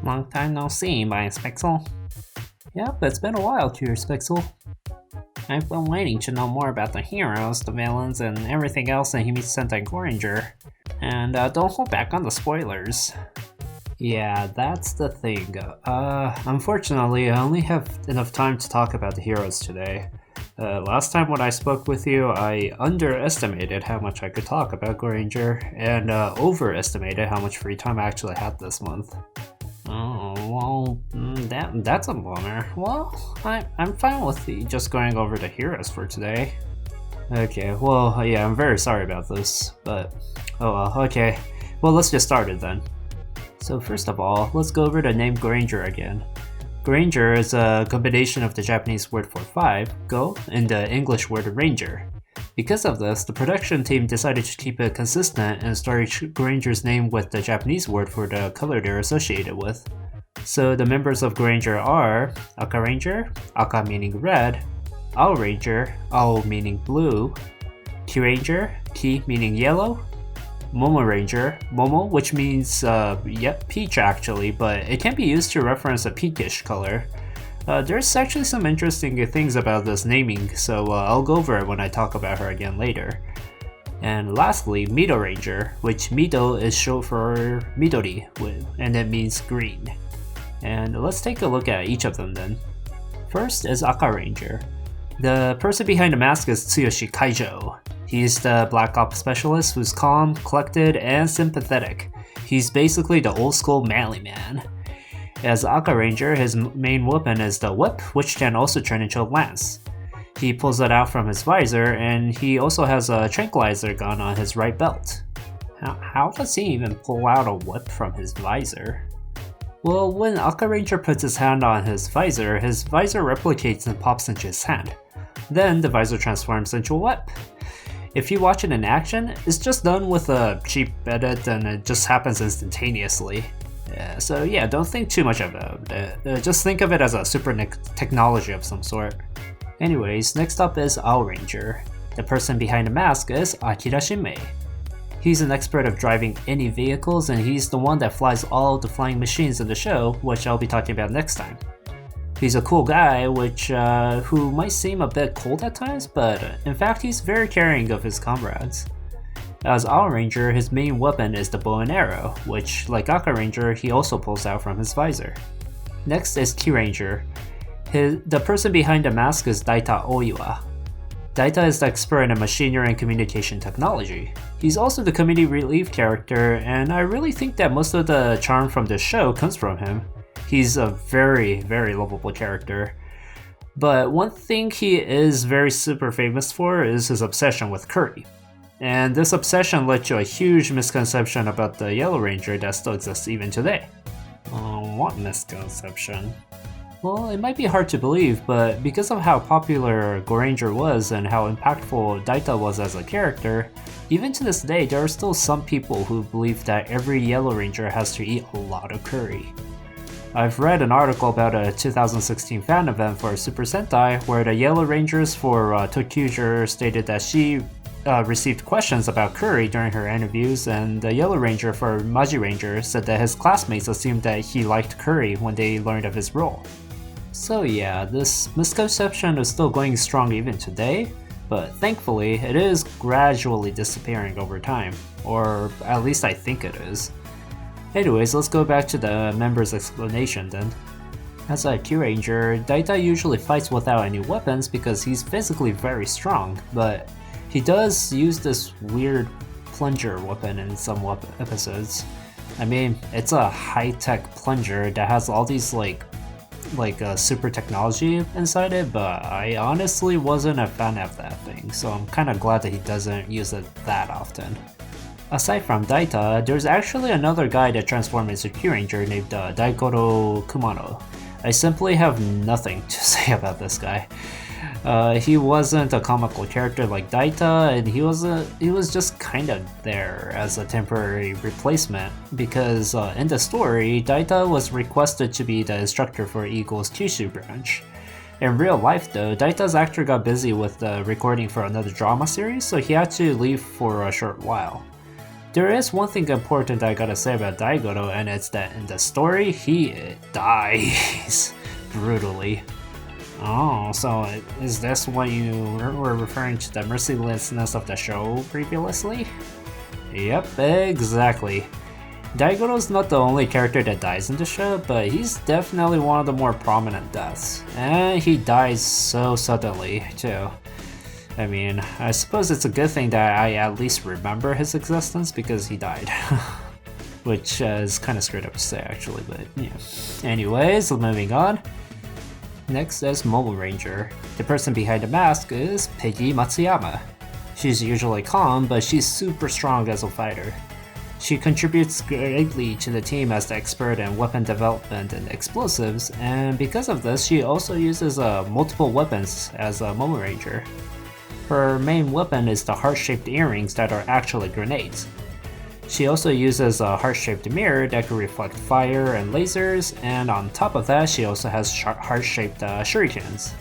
Long time no see, my Spixel. Yep, it's been a while, Curious Spixel. I've been waiting to know more about the heroes, the villains, and everything else in Himitsu Sentai Goranger. And don't hold back on the spoilers. Yeah, that's the thing. Unfortunately, I only have enough time to talk about the heroes today. Last time when I spoke with you, I underestimated how much I could talk about Goranger, and overestimated how much free time I actually had this month. Oh, well, that's a bummer. Well, I'm fine with just going over the heroes for today. Okay, well, yeah, I'm very sorry about this, but oh well, okay. Well, let's get started then. So first of all, let's go over the name Goranger again. Goranger is a combination of the Japanese word for 5, go, and the English word ranger. Because of this, the production team decided to keep it consistent and started Goranger's name with the Japanese word for the color they're associated with. So the members of Goranger are Akka Ranger, Akka meaning red, Owlranger, Owl meaning blue, Ki Ranger, Ki meaning yellow, Ranger, Momo, which means peach actually, but it can be used to reference a pinkish color. There's actually some interesting things about this naming, so I'll go over it when I talk about her again later. And lastly, Ranger, which Mido is short for Midori, and it means green. And let's take a look at each of them then. First is Akka Ranger. The person behind the mask is Tsuyoshi Kaijo. He's the Black Ops specialist who's calm, collected, and sympathetic. He's basically the old school manly man. As Akka Ranger, his main weapon is the whip, which can also turn into a lance. He pulls it out from his visor, and he also has a tranquilizer gun on his right belt. How does he even pull out a whip from his visor? Well, when Akka Ranger puts his hand on his visor replicates and pops into his hand. Then the visor transforms into a whip. If you watch it in action, it's just done with a cheap edit and it just happens instantaneously. So yeah, don't think too much about it. Just think of it as a super technology of some sort. Anyways, next up is Owlranger. The person behind the mask is Akira Shinmei. He's an expert of driving any vehicles, and he's the one that flies all the flying machines in the show, which I'll be talking about next time. He's a cool guy, who might seem a bit cold at times, but in fact he's very caring of his comrades. As Owlranger, his main weapon is the bow and arrow, which, like Akka Ranger, he also pulls out from his visor. Next is Ki Ranger. The person behind the mask is Daita Oiwa. Daita is the expert in machinery and communication technology. He's also the comedy relief character, and I really think that most of the charm from the show comes from him. He's a very, very lovable character. But one thing he is very super famous for is his obsession with curry. And this obsession led to a huge misconception about the Yellow Ranger that still exists even today. What misconception? Well, it might be hard to believe, but because of how popular Goranger was and how impactful Daita was as a character, even to this day there are still some people who believe that every Yellow Ranger has to eat a lot of curry. I've read an article about a 2016 fan event for Super Sentai where the Yellow Rangers for Tokusatsu stated that she received questions about curry during her interviews, and the Yellow Ranger for Maji Ranger said that his classmates assumed that he liked curry when they learned of his role. So yeah, this misconception is still going strong even today, but thankfully it is gradually disappearing over time, or at least I think it is. Anyways, let's go back to the members' explanation then. As a Ki Ranger, Daita usually fights without any weapons because he's physically very strong, but he does use this weird plunger weapon in some episodes. I mean, it's a high-tech plunger that has all these super technology inside it, but I honestly wasn't a fan of that thing, so I'm kinda glad that he doesn't use it that often. Aside from Daita, there's actually another guy that transformed into Ki Ranger named Daigoro Kumano. I simply have nothing to say about this guy. He wasn't a comical character like Daita, and he was just kind of there as a temporary replacement because in the story, Daita was requested to be the instructor for Eagle's Kyushu branch. In real life though, Daita's actor got busy with the recording for another drama series, so he had to leave for a short while. There is one thing important I gotta say about Daigoro, and it's that in the story, he dies brutally. Oh, so is this what you were referring to the mercilessness of the show previously? Yep, exactly. Daigoro's not the only character that dies in the show, but he's definitely one of the more prominent deaths. And he dies so suddenly, too. I mean, I suppose it's a good thing that I at least remember his existence because he died. Which is kind of screwed up to say actually, but yeah. Anyways, moving on. Next is Owlranger. The person behind the mask is Peggy Matsuyama. She's usually calm, but she's super strong as a fighter. She contributes greatly to the team as the expert in weapon development and explosives, and because of this, she also uses multiple weapons as a Owlranger. Her main weapon is the heart-shaped earrings that are actually grenades. She also uses a heart-shaped mirror that can reflect fire and lasers, and on top of that, she also has heart-shaped shurikens.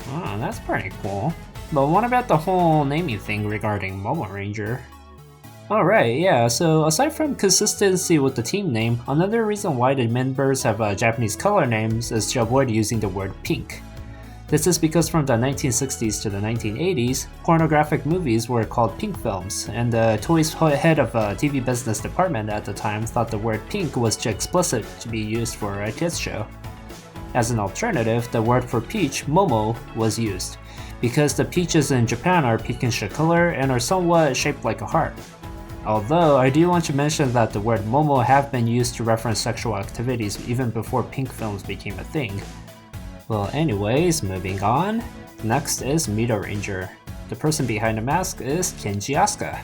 Oh, that's pretty cool. But what about the whole naming thing regarding Owlranger? Alright, yeah, so aside from consistency with the team name, another reason why the members have Japanese color names is to avoid using the word pink. This is because from the 1960s to the 1980s, pornographic movies were called pink films, and the toy's head of TV business department at the time thought the word pink was too explicit to be used for a kids show. As an alternative, the word for peach, momo, was used, because the peaches in Japan are pinkish color and are somewhat shaped like a heart. Although, I do want to mention that the word momo have been used to reference sexual activities even before pink films became a thing. Well, anyways, moving on. Next is Owlranger. The person behind the mask is Kenji Asuka.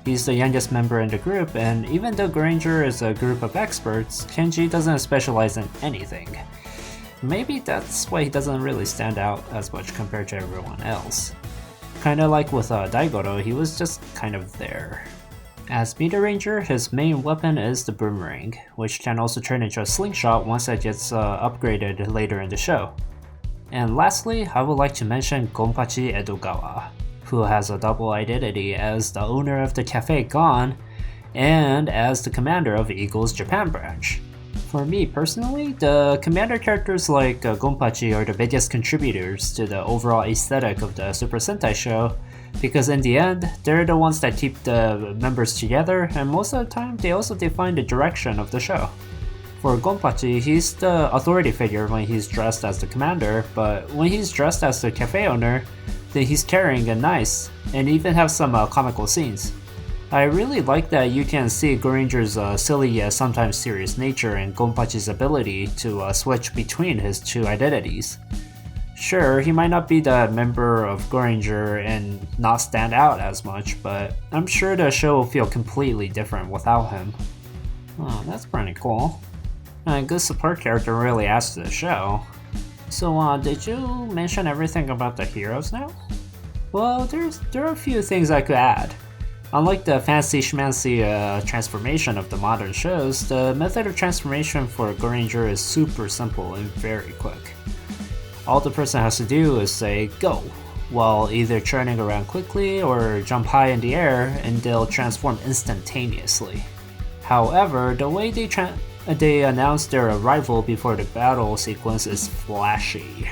He's the youngest member in the group, and even though Goranger is a group of experts, Kenji doesn't specialize in anything. Maybe that's why he doesn't really stand out as much compared to everyone else. Kinda like with Daigoro, he was just kind of there. As Owlranger, his main weapon is the boomerang, which can also turn into a slingshot once it gets upgraded later in the show. And lastly, I would like to mention Gompachi Edogawa, who has a double identity as the owner of the Cafe Gone and as the commander of Eagle's Japan branch. For me personally, the commander characters like Gompachi are the biggest contributors to the overall aesthetic of the Super Sentai show, because in the end, they're the ones that keep the members together, and most of the time, they also define the direction of the show. For Gompachi, he's the authority figure when he's dressed as the commander, but when he's dressed as the cafe owner, then he's caring and nice, and even have some comical scenes. I really like that you can see Goranger's silly yet sometimes serious nature and Gompachi's ability to switch between his two identities. Sure, he might not be the member of Goranger and not stand out as much, but I'm sure the show will feel completely different without him. Oh, that's pretty cool. A good support character really adds to the show. So, did you mention everything about the heroes now? Well, there are a few things I could add. Unlike the fancy schmancy transformation of the modern shows, the method of transformation for Goranger is super simple and very quick. All the person has to do is say go, while either turning around quickly or jump high in the air, and they'll transform instantaneously. However, the way they announce their arrival before the battle sequence is flashy.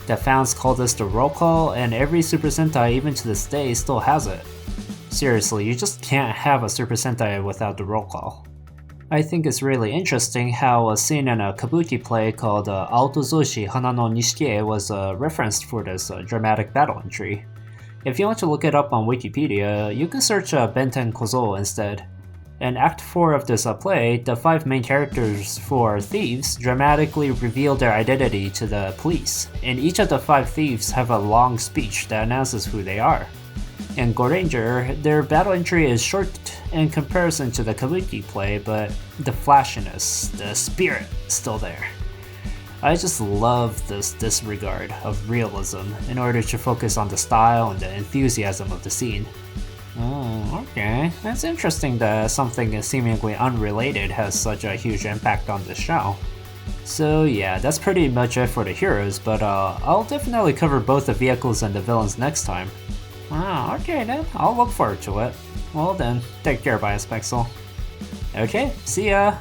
The fans call this the roll call, and every Super Sentai even to this day still has it. Seriously, you just can't have a Super Sentai without the roll call. I think it's really interesting how a scene in a kabuki play called Aotozoshi Hana no Nishikie was referenced for this dramatic battle entry. If you want to look it up on Wikipedia, you can search Benten Kozo instead. In Act 4 of this play, the 5 main characters for thieves dramatically reveal their identity to the police, and each of the 5 thieves have a long speech that announces who they are. In Goranger, their battle entry is short in comparison to the kabuki play, but the flashiness, the spirit, is still there. I just love this disregard of realism in order to focus on the style and the enthusiasm of the scene. Oh, okay. That's interesting that something seemingly unrelated has such a huge impact on the show. So yeah, that's pretty much it for the heroes, but I'll definitely cover both the vehicles and the villains next time. Ah, okay then, I'll look forward to it. Well then, take care, Biospexel. Okay, see ya!